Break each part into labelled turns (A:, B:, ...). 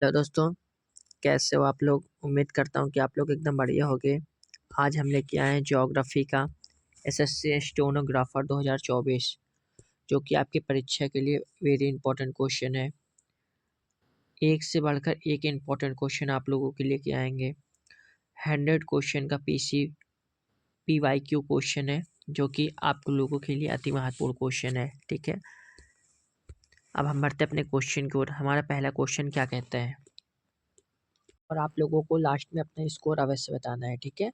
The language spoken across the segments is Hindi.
A: हेलो दोस्तों, कैसे हो आप लोग। उम्मीद करता हूँ कि आप लोग एकदम बढ़िया होंगे। आज हम लेके आए हैं ज्योग्राफी का एसएससी स्टेनोग्राफर 2024, जो कि आपकी परीक्षा के लिए वेरी इंपॉर्टेंट क्वेश्चन है। एक से बढ़कर एक इंपॉर्टेंट क्वेश्चन आप लोगों के लिए लेके आएंगे। 100 क्वेश्चन का PYQ क्वेश्चन है, जो कि आप लोगों के लिए अति महत्वपूर्ण क्वेश्चन है। ठीक है, अब हम बढ़ते अपने क्वेश्चन की ओर। हमारा पहला क्वेश्चन क्या कहता है, और आप लोगों को लास्ट में अपना स्कोर अवश्य बताना है। ठीक है,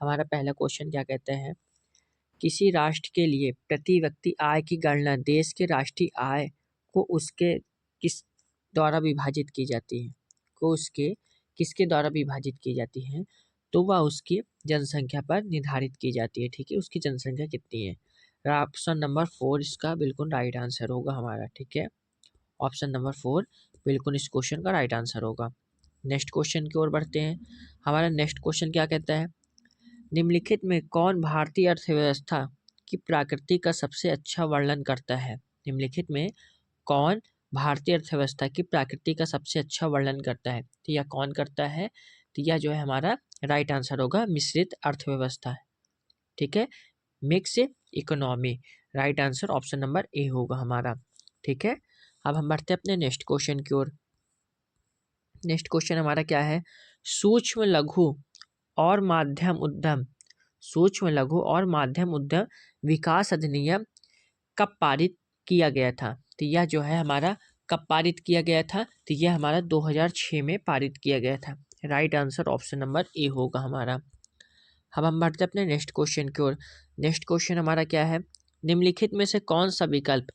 A: हमारा पहला क्वेश्चन क्या कहता है, किसी राष्ट्र के लिए प्रति व्यक्ति आय की गणना देश के राष्ट्रीय आय को उसके किस द्वारा विभाजित की जाती है, को उसके किसके द्वारा विभाजित की जाती है, तो वह उसकी जनसंख्या पर निर्धारित की जाती है। ठीक है, उसकी जनसंख्या कितनी है। ऑप्शन नंबर 4 इसका बिल्कुल राइट आंसर होगा हमारा। ठीक है, ऑप्शन नंबर 4 बिल्कुल इस क्वेश्चन का राइट आंसर होगा। नेक्स्ट क्वेश्चन की ओर बढ़ते हैं। हमारा नेक्स्ट क्वेश्चन क्या कहता है, निम्नलिखित में कौन भारतीय अर्थव्यवस्था की प्रकृति का सबसे अच्छा वर्णन करता है। निम्नलिखित में कौन भारतीय अर्थव्यवस्था की प्रकृति का सबसे अच्छा वर्णन करता है, तो यह कौन करता है, तो यह जो है हमारा राइट आंसर होगा मिश्रित अर्थव्यवस्था। ठीक है, mix economy, right answer option number A होगा हमारा। ठीक है, अब हम बढ़ते हैं अपने नेक्स्ट क्वेश्चन की ओर। नेक्स्ट क्वेश्चन हमारा क्या है, सूक्ष्म लघु और माध्यम उद्यम, सूक्ष्म लघु और माध्यम उद्यम विकास अधिनियम कब पारित किया गया था। तो यह जो है हमारा कब पारित किया गया था, तो यह हमारा 2006 में पारित किया गया था। Right answer option number A होगा हमारा। अब हम बढ़ते अपने नेक्स्ट क्वेश्चन की ओर। नेक्स्ट क्वेश्चन हमारा क्या है, निम्नलिखित में से कौन सा विकल्प,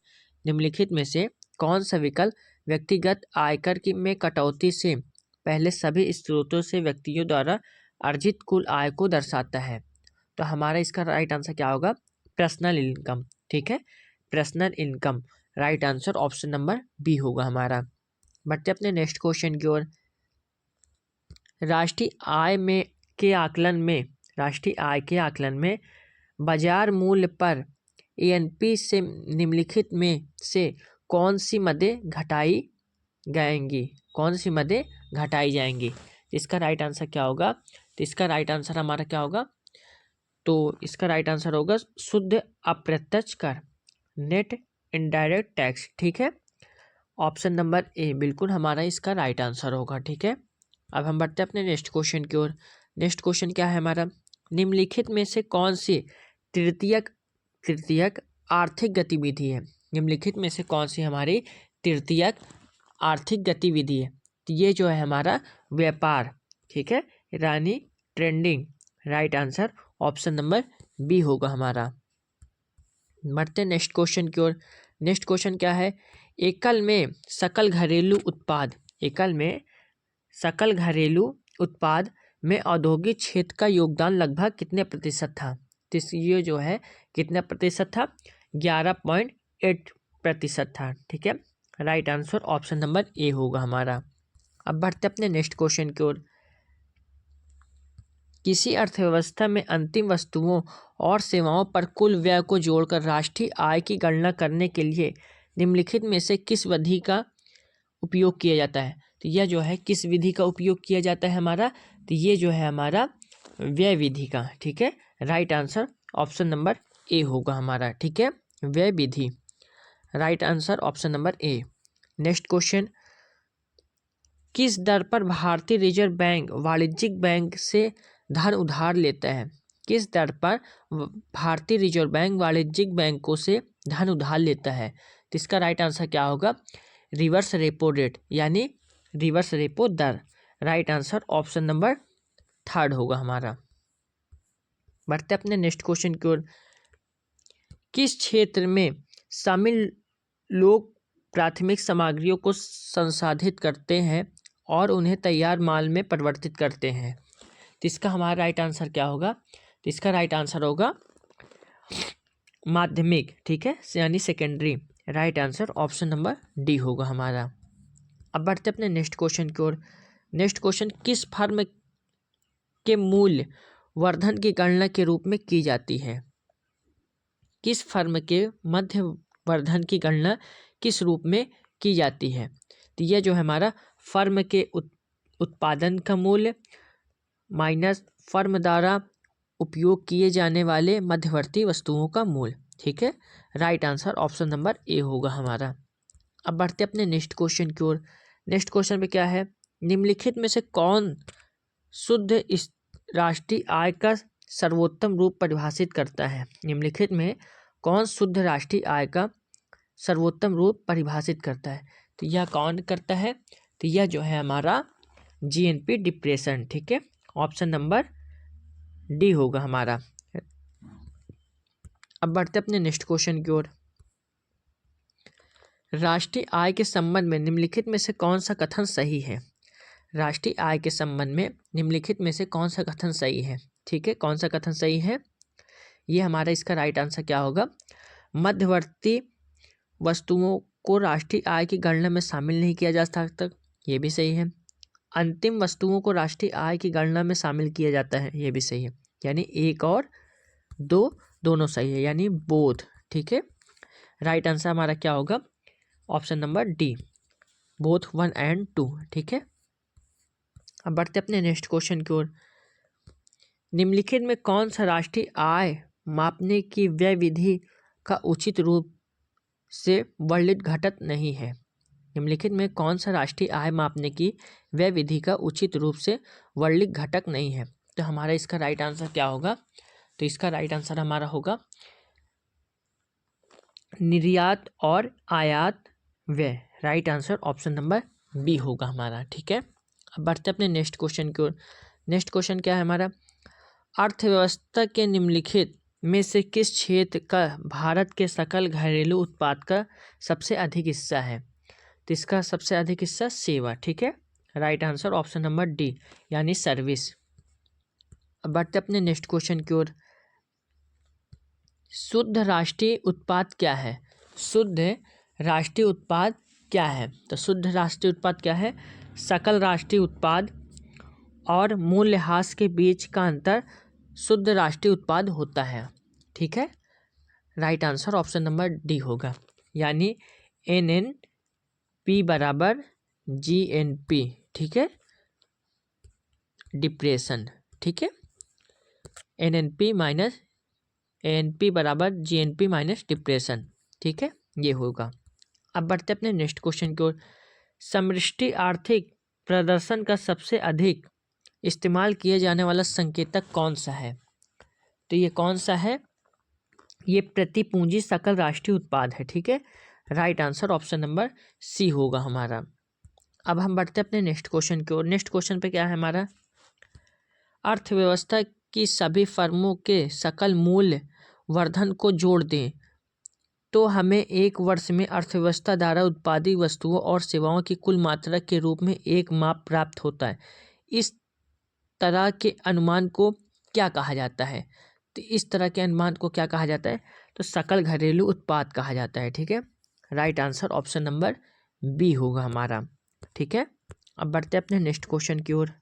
A: निम्नलिखित में से कौन सा विकल्प व्यक्तिगत आयकर की में कटौती से पहले सभी स्रोतों से व्यक्तियों द्वारा अर्जित कुल आय को दर्शाता है। तो हमारा इसका राइट आंसर क्या होगा, पर्सनल इनकम। ठीक है, personal income, right answer option number B होगा हमारा। बढ़ते अपने नेक्स्ट क्वेश्चन की ओर। राष्ट्रीय आय में के आकलन में, राष्ट्रीय आय के आकलन में बाजार मूल्य पर एएनपी से निम्नलिखित में से कौन सी मदें घटाई जाएंगी, कौन सी मदें घटाई जाएंगी। इसका राइट आंसर क्या होगा, तो इसका राइट आंसर हमारा क्या होगा, तो इसका राइट आंसर होगा शुद्ध अप्रत्यक्ष कर, नेट इनडायरेक्ट टैक्स। ठीक है, ऑप्शन नंबर ए बिल्कुल हमारा इसका राइट आंसर होगा। ठीक है, अब हम बढ़ते हैं अपने नेक्स्ट क्वेश्चन की ओर। नेक्स्ट क्वेश्चन क्या है हमारा, निम्नलिखित में से कौन सी तृतीयक तृतीयक आर्थिक गतिविधि है। निम्नलिखित में से कौन सी हमारी तृतीयक आर्थिक गतिविधि है, तो ये जो है हमारा व्यापार। ठीक है, रानी trending, right answer option number B होगा हमारा। बढ़ते नेक्स्ट क्वेश्चन की ओर। नेक्स्ट क्वेश्चन क्या है, एकल में सकल घरेलू उत्पाद, एकल में सकल घरेलू उत्पाद में औद्योगिक क्षेत्र का योगदान लगभग कितने प्रतिशत था। तो ये जो है कितने प्रतिशत था, 11.8% था। ठीक है, right answer option number A होगा हमारा। अब बढ़ते अपने नेक्स्ट क्वेश्चन की ओर। किसी अर्थव्यवस्था में अंतिम वस्तुओं और सेवाओं पर कुल व्यय को जोड़कर राष्ट्रीय आय की गणना करने के लिए निम्नलिखित में से किस विधि का उपयोग किया जाता है। तो यह जो है किस विधि का उपयोग किया जाता है हमारा, तो ये जो है हमारा व्यय विधि का। ठीक है, right answer option number A होगा हमारा। ठीक है, व्यय विधि, right answer option number A. Next question, किस दर पर भारतीय रिजर्व बैंक वाणिज्यिक बैंक से धन उधार लेता है। किस दर पर भारतीय रिजर्व बैंक वाणिज्यिक बैंकों से धन उधार लेता है, तो इसका राइट आंसर क्या होगा, रिवर्स रेपो रेट, यानी रिवर्स रेपो दर, right answer option number third होगा हमारा। बढ़ते अपने नेक्स्ट क्वेश्चन की ओर। किस क्षेत्र में शामिल लोग प्राथमिक सामग्रियों को संसाधित करते हैं और उन्हें तैयार माल में परिवर्तित करते हैं, तो इसका हमारा राइट आंसर क्या होगा, तो इसका राइट आंसर होगा माध्यमिक। ठीक है, यानी secondary, right answer option number D होगा हमारा। अब बढ़ते अपने नेक्स्ट क्वेश्चन की ओर। नेक्स्ट क्वेश्चन, किस फर्म के मूल्य वर्धन की गणना के रूप में की जाती है। किस फर्म के मध्य वर्धन की गणना किस रूप में की जाती है, तो यह जो है हमारा फर्म के उत्पादन का मूल्य माइनस फर्म द्वारा उपयोग किए जाने वाले मध्यवर्ती वस्तुओं का मूल्य। ठीक है, right answer option number A होगा हमारा। अब बढ़ते अपने नेक्स्ट क्वेश्चन की ओर। नेक्स्ट क्वेश्चन पे क्या है, निम्नलिखित में से कौन शुद्ध राष्ट्रीय आय का सर्वोत्तम रूप परिभाषित करता है। निम्नलिखित में कौन शुद्ध राष्ट्रीय आय का सर्वोत्तम रूप परिभाषित करता है, तो यह कौन करता है, तो यह जो है हमारा जीएनपी डिप्रेशन। ठीक है, ऑप्शन नंबर डी होगा हमारा। अब बढ़ते अपने नेक्स्ट क्वेश्चन की ओर। राष्ट्रीय आय के संबंध में निम्नलिखित में से कौन सा कथन सही है। राष्ट्रीय आय के संबंध में निम्नलिखित में से कौन सा कथन सही है। ठीक है, कौन सा कथन सही है, ये हमारा इसका राइट आंसर क्या होगा, मध्यवर्ती वस्तुओं को राष्ट्रीय आय की गणना में शामिल नहीं किया जा सकता, ये भी सही है। अंतिम वस्तुओं को राष्ट्रीय आय की गणना में शामिल किया जाता है, ये भी सही है। यानी एक और दो दोनों सही है, यानी बोथ। ठीक है, राइट आंसर हमारा क्या होगा, option number D, both 1 and 2। ठीक है, अब बढ़ते अपने नेक्स्ट क्वेश्चन की ओर। निम्नलिखित में कौन सा राष्ट्रीय आय मापने की व्यय विधि का उचित रूप से वर्णित घटक नहीं है। निम्नलिखित में कौन सा राष्ट्रीय आय मापने की व्यय विधि का उचित रूप से वर्णित घटक नहीं है, तो हमारा इसका राइट आंसर क्या होगा, तो इसका राइट आंसर हमारा होगा निर्यात और आयात व्यय। Right answer option number B होगा हमारा। ठीक है, अब बढ़ते अपने नेक्स्ट क्वेश्चन की ओर। नेक्स्ट क्वेश्चन क्या है हमारा, अर्थव्यवस्था के निम्नलिखित में से किस क्षेत्र का भारत के सकल घरेलू उत्पाद का सबसे अधिक हिस्सा है, तो इसका सबसे अधिक हिस्सा सेवा। ठीक है, right answer option number D, यानी सर्विस। अब बढ़ते अपने नेक्स्ट क्वेश्चन की ओर। शुद्ध राष्ट्रीय उत्पाद क्या है। शुद्ध राष्ट्रीय उत्पाद क्या है, तो शुद्ध राष्ट्रीय उत्पाद क्या है, सकल राष्ट्रीय उत्पाद और मूल्यह्रास के बीच का अंतर शुद्ध राष्ट्रीय उत्पाद होता है। ठीक है, right answer option number D होगा, यानी NNP बराबर GNP। ठीक है, डिप्रेशन। ठीक है, NNP बराबर GNP माइनस डिप्रेशन। ठीक है, ये होगा। अब बढ़ते अपने नेक्स्ट क्वेश्चन की ओर। समष्टि आर्थिक प्रदर्शन का सबसे अधिक इस्तेमाल किए जाने वाला संकेतक कौन सा है, तो ये कौन सा है, ये प्रति पूंजी सकल राष्ट्रीय उत्पाद है। ठीक है, right answer option number C होगा हमारा। अब हम बढ़ते अपने नेक्स्ट क्वेश्चन की ओर। नेक्स्ट क्वेश्चन पे क्या है हमारा, अर्थव्यवस्था की सभी फर्मों के सकल मूल्य वर्धन को जोड़ दें तो हमें एक वर्ष में अर्थव्यवस्था द्वारा उत्पादित वस्तुओं और सेवाओं की कुल मात्रा के रूप में एक माप प्राप्त होता है। इस तरह के अनुमान को क्या कहा जाता है, तो इस तरह के अनुमान को क्या कहा जाता है, तो सकल घरेलू उत्पाद कहा जाता है। ठीक है, right answer option number B होगा हमारा। ठीक है, अब बढ़ते अपने नेक्स्ट क्वेश्चन की ओर।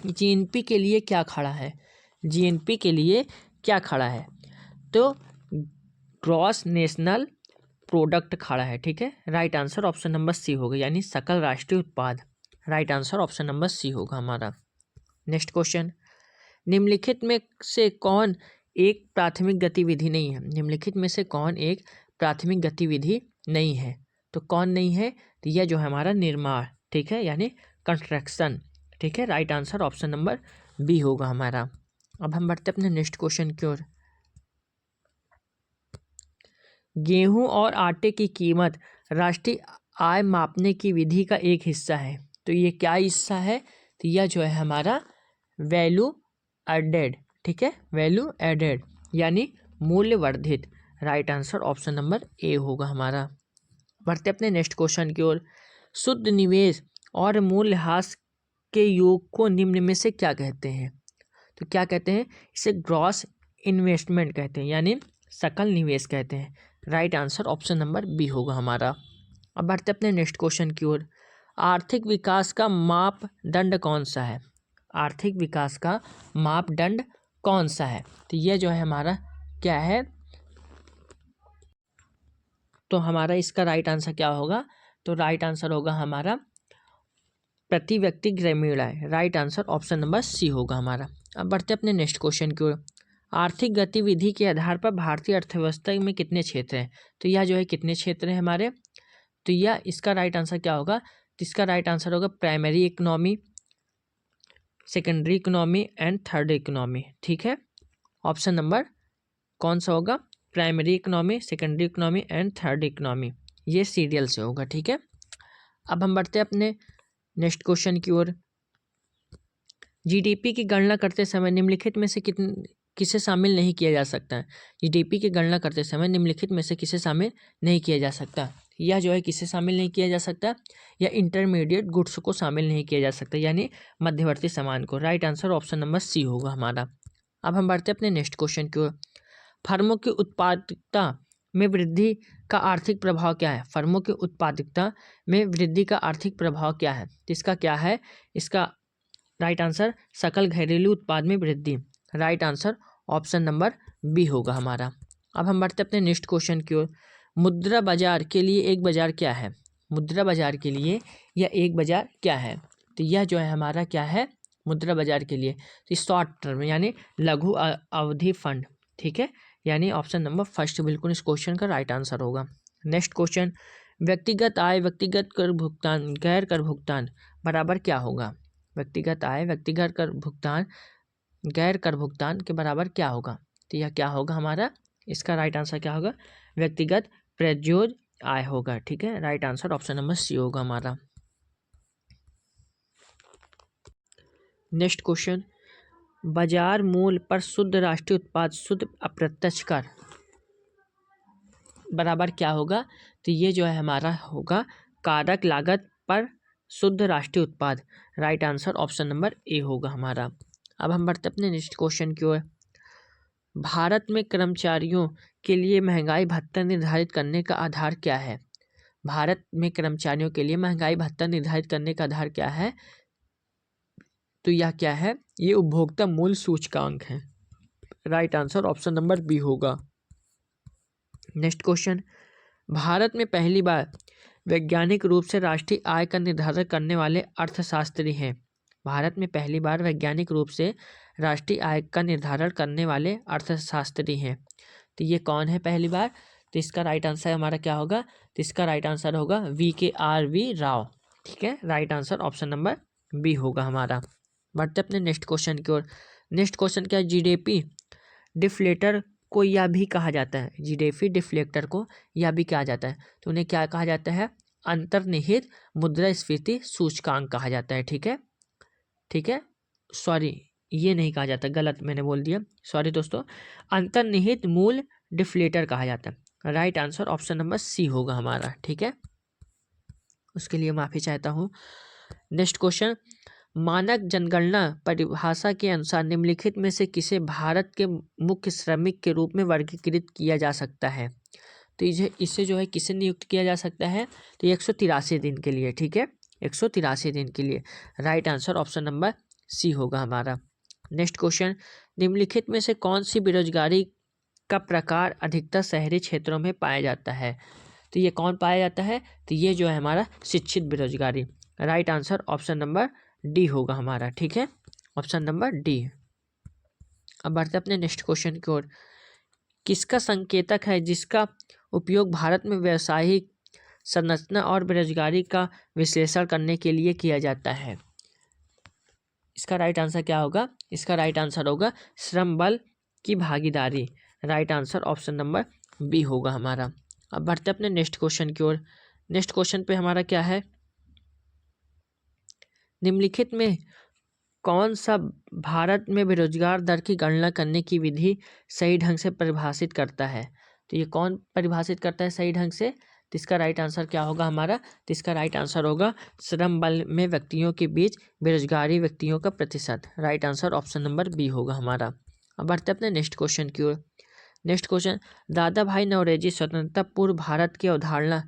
A: जीएनपी के लिए क्या खड़ा है, जीएनपी के लिए क्या खड़ा है, तो ग्रॉस नेशनल प्रोडक्ट खड़ा है। ठीक है, right answer option number C होगा, यानी सकल राष्ट्रीय उत्पाद। Right answer option number C होगा हमारा। नेक्स्ट क्वेश्चन, निम्नलिखित में से कौन एक प्राथमिक गतिविधि नहीं है। निम्नलिखित में से कौन एक प्राथमिक गतिविधि नहीं है, तो कौन नहीं है, तो यह जो है हमारा निर्माण। ठीक है, यानी कंस्ट्रक्शन। ठीक है, right answer option number B होगा हमारा। अब हम बढ़ते अपने नेक्स्ट क्वेश्चन की ओर। गेहूं और आटे की कीमत राष्ट्रीय आय मापने की विधि का एक हिस्सा है, तो ये क्या हिस्सा है, तो यह जो है हमारा वैल्यू एडेड। ठीक है, वैल्यू एडेड यानी मूल्य वर्धित। Right answer option number A होगा हमारा। बढ़ते अपने नेक्स्ट क्वेश्चन की ओर। शुद्ध निवेश और मूल्यह्रास के योग को निम्न में से क्या कहते हैं, तो क्या कहते हैं, इसे ग्रॉस इन्वेस्टमेंट कहते हैं, यानी सकल निवेश कहते हैं। Right answer option number B होगा हमारा। अब बढ़ते अपने नेक्स्ट क्वेश्चन की ओर। आर्थिक विकास का मापदंड कौन सा है, आर्थिक विकास का मापदंड कौन सा है, तो यह जो है हमारा क्या है, तो हमारा इसका राइट आंसर क्या होगा, तो राइट आंसर होगा हमारा प्रति व्यक्ति ग्रामीण आय। Right answer option number C होगा हमारा। अब बढ़ते अपने नेक्स्ट क्वेश्चन की ओर। आर्थिक गतिविधि के आधार पर भारतीय अर्थव्यवस्था में कितने क्षेत्र हैं? तो यह जो है कितने क्षेत्र हैं हमारे, तो यह इसका राइट आंसर क्या होगा, तो इसका राइट आंसर होगा primary economy, secondary economy and third economy. ठीक है, ऑप्शन नंबर कौन सा होगा, primary economy, secondary economy and third economy, ये सीरियल से होगा। ठीक है, अब हम बढ़ते हैं अपने नेक्स्ट क्वेश्चन की ओर। जीडीपी की गणना करते समय निम्नलिखित में से किसे शामिल नहीं किया जा सकता है? जीडीपी की गणना करते समय निम्नलिखित में से किसे शामिल नहीं किया जा सकता? यह जो है किसे शामिल नहीं किया जा सकता, या इंटरमीडिएट गुड्स को शामिल नहीं किया जा सकता, यानी मध्यवर्ती सामान को। Right answer option number C होगा हमारा। अब हम बढ़ते हैं अपने नेक्स्ट क्वेश्चन की ओर। फर्मों की उत्पादकता में वृद्धि का आर्थिक प्रभाव क्या है? फर्मों की उत्पादकता में वृद्धि का आर्थिक प्रभाव क्या है? तो इसका क्या है, इसका राइट आंसर सकल घरेलू उत्पाद में वृद्धि। Right answer option number B होगा हमारा। अब हम बढ़ते अपने नेक्स्ट क्वेश्चन की ओर। मुद्रा बाजार के लिए एक बाजार क्या है? मुद्रा बाजार के लिए यह एक बाजार क्या है? तो यह जो है हमारा क्या है मुद्रा बाजार के लिए, तो शॉर्ट टर्म यानी लघु अवधि फंड। ठीक है, यानी ऑप्शन नंबर फर्स्ट बिल्कुल इस क्वेश्चन का राइट आंसर होगा। नेक्स्ट क्वेश्चन, व्यक्तिगत आय व्यक्तिगत कर भुगतान गैर कर भुगतान बराबर क्या होगा? व्यक्तिगत आय व्यक्तिगत कर भुगतान गैर कर भुगतान के बराबर क्या होगा? तो यह क्या होगा हमारा, इसका राइट आंसर क्या होगा, व्यक्तिगत प्रयोज्य आय होगा। ठीक है, right answer option number C होगा हमारा। नेक्स्ट क्वेश्चन, बाजार मूल्य पर शुद्ध राष्ट्रीय उत्पाद शुद्ध अप्रत्यक्ष कर बराबर क्या होगा? तो ये जो है हमारा होगा कारक लागत पर शुद्ध राष्ट्रीय उत्पाद। Right answer option number A होगा हमारा। अब हम बढ़ते अपने नेक्स्ट क्वेश्चन की ओर। भारत में कर्मचारियों के लिए महंगाई भत्ता निर्धारित करने का आधार क्या है? भारत में कर्मचारियों के लिए महंगाई भत्ता निर्धारित करने का आधार क्या है? तो यह क्या है, ये उपभोक्ता मूल्य सूचकांक है। Right answer option number B होगा। नेक्स्ट क्वेश्चन, भारत में पहली बार वैज्ञानिक रूप से राष्ट्रीय आय का निर्धारण करने वाले अर्थशास्त्री हैं। भारत में पहली बार वैज्ञानिक रूप से राष्ट्रीय आय का निर्धारण करने वाले अर्थशास्त्री हैं। तो ये कौन है पहली बार? तो इसका राइट आंसर हमारा क्या होगा, तो इसका राइट आंसर होगा VKRV राव। ठीक है, right answer option number B होगा हमारा। बढ़ते अपने नेक्स्ट क्वेश्चन की ओर। नेक्स्ट क्वेश्चन क्या है, जीडीपी डिफ्लेटर को यह भी कहा जाता है, जीडीपी डिफ्लेक्टर को यह भी कहा जाता है, तो उन्हें क्या कहा जाता है, अंतर्निहित मुद्रास्फीति सूचकांक कहा जाता है। ठीक है, ठीक है, सॉरी ये नहीं कहा जाता, गलत मैंने बोल दिया, सॉरी दोस्तों, अंतर्निहित मूल्य डिफ्लेटर कहा जाता है। Right answer option number C होगा हमारा। ठीक है, उसके लिए माफ़ी चाहता हूँ। नेक्स्ट क्वेश्चन, मानक जनगणना परिभाषा के अनुसार निम्नलिखित में से किसे भारत के मुख्य श्रमिक के रूप में वर्गीकृत किया जा सकता है? तो इसे जो है किसे नियुक्त किया जा सकता है? तो 183 दिन के लिए। ठीक है, 183 दिन के लिए। Right answer option number C होगा हमारा। नेक्स्ट क्वेश्चन, निम्नलिखित में से कौन सी बेरोजगारी का प्रकार अधिकतर शहरी क्षेत्रों में पाया जाता है? तो ये कौन पाया जाता है? तो ये जो है हमारा शिक्षित बेरोजगारी। Right answer option number D होगा हमारा। ठीक है, ऑप्शन नंबर डी। अब बढ़ते अपने नेक्स्ट क्वेश्चन की ओर। किसका संकेतक है जिसका उपयोग भारत में व्यावसायिक संरचना और बेरोजगारी का विश्लेषण करने के लिए किया जाता है? इसका राइट आंसर क्या होगा? इसका राइट आंसर होगा श्रम बल की भागीदारी। Right answer option number B होगा हमारा। अब बढ़ते अपने नेक्स्ट क्वेश्चन की ओर। नेक्स्ट क्वेश्चन पे हमारा क्या है, निम्नलिखित में कौन सा भारत में बेरोजगार दर की गणना करने की विधि सही ढंग से परिभाषित करता है? तो ये कौन परिभाषित करता है सही ढंग से? तो इसका राइट आंसर क्या होगा हमारा? तो इसका राइट आंसर होगा श्रम बल में व्यक्तियों के बीच बेरोजगारी व्यक्तियों का प्रतिशत। Right answer option number B होगा हमारा। अब बढ़ते अपने नेक्स्ट क्वेश्चन की ओर। नेक्स्ट क्वेश्चन, दादा भाई नौरोजी स्वतंत्रता पूर्व भारत की अवधारणा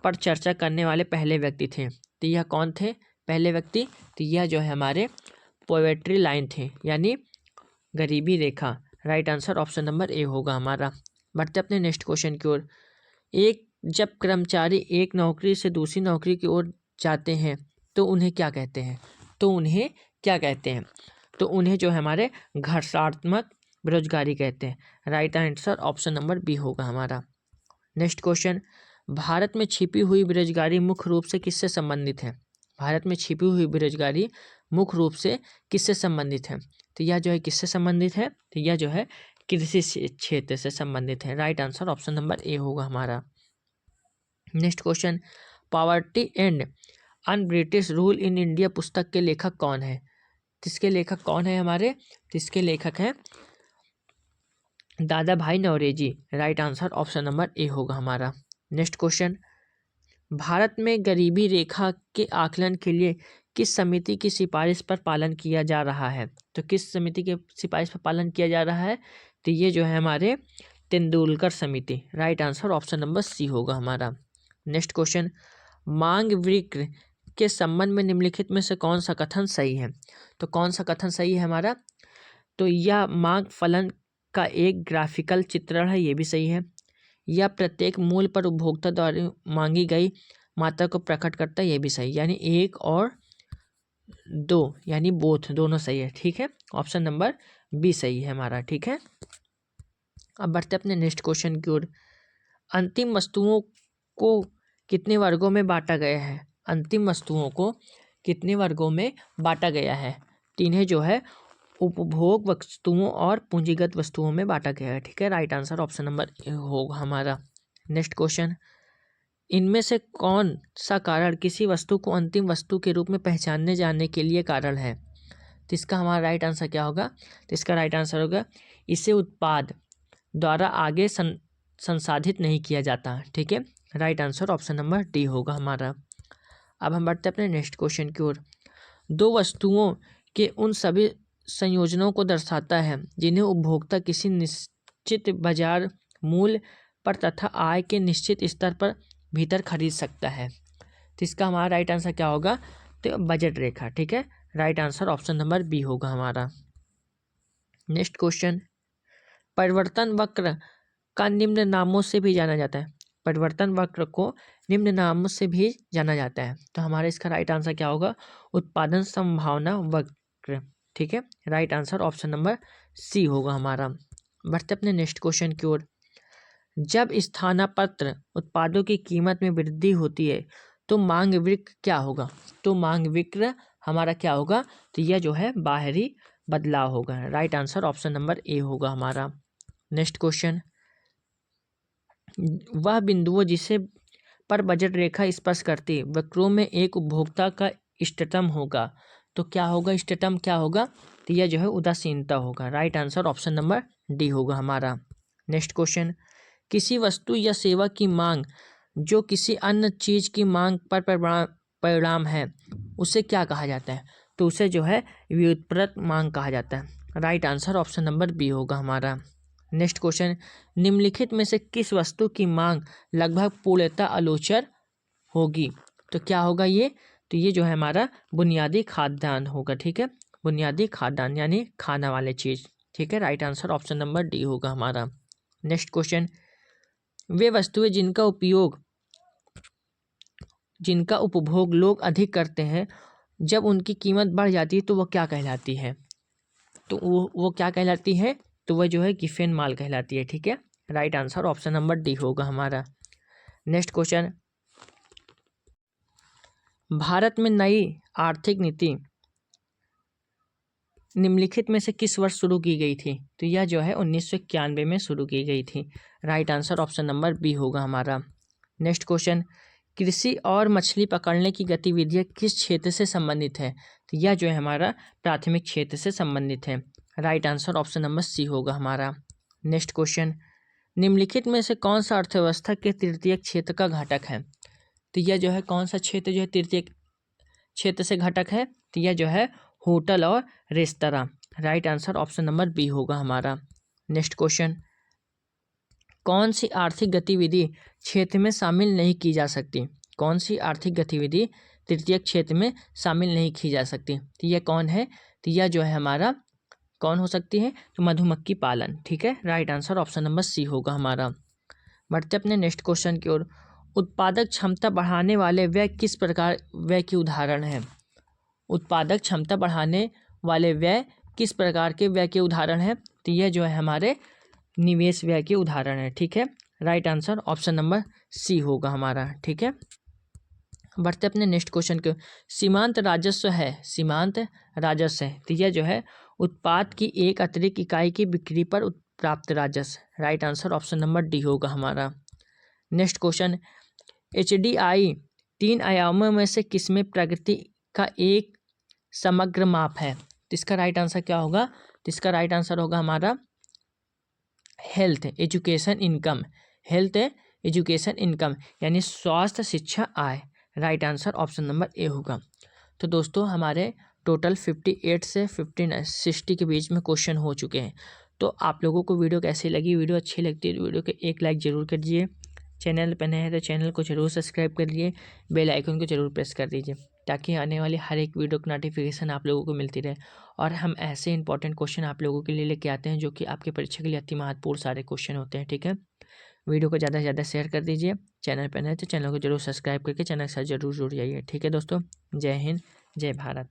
A: पर चर्चा करने वाले पहले व्यक्ति थे। तो यह कौन थे पहले व्यक्ति? तो यह जो है हमारे पॉवर्टी लाइन थे, यानी गरीबी रेखा। Right answer option number A होगा हमारा। बढ़ते अपने नेक्स्ट क्वेश्चन की ओर। जब कर्मचारी एक नौकरी से दूसरी नौकरी की ओर जाते हैं तो उन्हें क्या कहते हैं? तो उन्हें क्या कहते हैं? तो उन्हें जो है हमारे घर्षणात्मक बेरोजगारी कहते हैं। Right answer option number B होगा हमारा। नेक्स्ट क्वेश्चन, भारत में छिपी हुई बेरोजगारी मुख्य रूप से किससे संबंधित है? भारत में छिपी हुई बेरोजगारी मुख्य रूप से किससे संबंधित है? तो यह जो है किससे संबंधित है? तो यह जो है कृषि क्षेत्र से संबंधित है। Right answer option number A होगा हमारा। Next question, poverty and un British rule in India पुस्तक के लेखक कौन है? इसके लेखक कौन है हमारे? इसके लेखक हैं Dadabhai Naoroji. Right answer option number A होगा हमारा। नेक्स्ट क्वेश्चन, भारत में गरीबी रेखा के आकलन के लिए किस समिति की सिफारिश पर पालन किया जा रहा है? तो किस समिति के सिफारिश पर पालन किया जा रहा है? तो ये जो है हमारे तेंदुलकर समिति। Right answer option number C होगा हमारा। नेक्स्ट क्वेश्चन, मांग वृक्र के संबंध में निम्नलिखित में से कौन सा कथन सही है? तो कौन सा कथन सही है हमारा? तो यह मांग फलन का एक ग्राफिकल चित्रण है, ये भी सही है। यह प्रत्येक मूल पर उपभोक्ता द्वारा मांगी गई मात्रा को प्रकट करता है, ये भी सही। यानी 1 और 2 यानी बोथ दोनों सही है। ठीक है, ऑप्शन नंबर बी सही है हमारा। ठीक है, अब बढ़ते अपने नेक्स्ट क्वेश्चन की ओर। अंतिम वस्तुओं को कितने वर्गों में बांटा गया है? अंतिम वस्तुओं को कितने वर्गों में बांटा गया है? इन्हें जो है उपभोग वस्तुओं और पूंजीगत वस्तुओं में बांटा गया है। ठीक है, right answer option number A होगा हमारा। नेक्स्ट क्वेश्चन, इनमें से कौन सा कारण किसी वस्तु को अंतिम वस्तु के रूप में पहचानने जाने के लिए कारण है? तो इसका हमारा राइट आंसर क्या होगा? तो इसका राइट आंसर होगा इसे उत्पाद द्वारा आगे संसाधित नहीं किया जाता। ठीक है, right answer option number D होगा हमारा। अब हम बढ़ते अपने नेक्स्ट क्वेश्चन की ओर। दो वस्तुओं के उन सभी संयोजनों को दर्शाता है जिन्हें उपभोक्ता किसी निश्चित बाजार मूल्य पर तथा आय के निश्चित स्तर पर भीतर खरीद सकता है। तो इसका हमारा राइट आंसर क्या होगा? तो बजट रेखा। ठीक है, right answer option number B होगा हमारा। नेक्स्ट क्वेश्चन, परिवर्तन वक्र का निम्न नामों से भी जाना जाता है। परिवर्तन वक्र को निम्न नामों से भी जाना जाता है। तो हमारा इसका राइट आंसर क्या होगा? उत्पादन संभावना वक्र। ठीक है, right answer option number C होगा हमारा। बढ़ते अपने नेक्स्ट क्वेश्चन की ओर। जब स्थानापन्न उत्पादों की कीमत में वृद्धि होती है तो मांग वक्र क्या होगा? तो मांग वक्र हमारा क्या होगा? तो यह जो है बाहरी बदलाव होगा। Right answer option number A होगा हमारा। नेक्स्ट क्वेश्चन, वह बिंदुओं जिसे पर बजट रेखा स्पर्श करती वक्रों में एक उपभोक्ता का इष्टतम होगा। तो क्या होगा? इष्टतम क्या होगा? तो यह जो है उदासीनता होगा। Right answer option number D होगा हमारा। नेक्स्ट क्वेश्चन, किसी वस्तु या सेवा की मांग जो किसी अन्य चीज की मांग पर परिणाम है उसे क्या कहा जाता है? तो उसे जो है व्युत्पन्न मांग कहा जाता है। Right answer option number B होगा हमारा। नेक्स्ट क्वेश्चन, निम्नलिखित में से किस वस्तु की मांग लगभग पूर्णतः अगोचर होगी? तो क्या होगा ये? तो ये जो है हमारा बुनियादी खाद्यान्न होगा। ठीक है, बुनियादी खाद्यान्न यानी खाना वाले चीज। ठीक है, right answer option number D होगा हमारा। नेक्स्ट क्वेश्चन, वे वस्तुएं जिनका उपभोग लोग अधिक करते हैं जब उनकी कीमत बढ़ जाती है तो वह क्या कहलाती है? तो वो क्या कहलाती है? तो वह जो है गिफेन माल कहलाती है। ठीक है, right answer option number D होगा हमारा। नेक्स्ट क्वेश्चन, भारत में नई आर्थिक नीति निम्नलिखित में से किस वर्ष शुरू की गई थी? तो यह जो है 1991 में शुरू की गई थी। Right answer option number B होगा हमारा। नेक्स्ट क्वेश्चन, कृषि और मछली पकड़ने की गतिविधियां किस क्षेत्र से संबंधित है? तो यह जो है हमारा प्राथमिक क्षेत्र से संबंधित है। Right answer option number C होगा हमारा। नेक्स्ट क्वेश्चन, निम्नलिखित में से कौन सा अर्थव्यवस्था के तृतीयक क्षेत्र का घटक है? तो यह जो है कौन सा क्षेत्र जो है तृतीयक क्षेत्र से घटक है? तो यह जो है होटल और restaurant. Right answer option number B होगा हमारा। नेक्स्ट क्वेश्चन, कौन सी आर्थिक गतिविधि क्षेत्र में शामिल नहीं की जा सकती? कौन सी आर्थिक गतिविधि तृतीयक क्षेत्र में शामिल नहीं की जा सकती? तो यह कौन है? तो यह जो है हमारा कौन हो सकती है? तो मधुमक्खी पालन। ठीक है, right answer option number C होगा हमारा। बढ़ते अपने नेक्स्ट क्वेश्चन की ओर। उत्पादक क्षमता बढ़ाने वाले व्यय किस प्रकार व्यय की उदाहरण है? उत्पादक क्षमता बढ़ाने वाले व्यय किस प्रकार के व्यय के उदाहरण हैं? तो यह जो है हमारे निवेश व्यय के उदाहरण है। ठीक है, right answer option number C होगा हमारा। ठीक है, बढ़ते अपने नेक्स्ट क्वेश्चन के। सीमांत राजस्व है, सीमांत राजस्व है, तो यह जो है उत्पाद की एक अतिरिक्त इकाई की बिक्री पर प्राप्त राजस्व। Right answer option number D होगा हमारा। नेक्स्ट क्वेश्चन, HDI 3 आयामों में से किसमें प्रगति का एक समग्र माप है? तो इसका राइट आंसर क्या होगा? तो इसका राइट आंसर होगा हमारा health education income, health education income यानी स्वास्थ्य शिक्षा आय। Right answer option number A होगा। तो दोस्तों हमारे टोटल 58 से 60 के बीच में क्वेश्चन हो चुके हैं। तो आप लोगों को वीडियो कैसी लगी? वीडियो अच्छी लगती है तो वीडियो को एक लाइक ज़रूर कर दीजिए। चैनल पर नए हैं तो चैनल को जरूर सब्सक्राइब कर लीजिए, बेल आइकन को जरूर प्रेस कर दीजिए ताकि आने वाली हर एक वीडियो की नोटिफिकेशन आप लोगों को मिलती रहे। और हम ऐसे इंपॉर्टेंट क्वेश्चन आप लोगों के लिए लेके आते हैं जो कि आपके परीक्षा के लिए अति महत्वपूर्ण सारे क्वेश्चन होते हैं। ठीक है, वीडियो को ज़्यादा से ज़्यादा शेयर कर दीजिए। चैनल पर नए तो चैनल को जरूर सब्सक्राइब करके चैनल के साथ जरूर जुड़ जाइए। ठीक है दोस्तों, जय हिंद, जय भारत।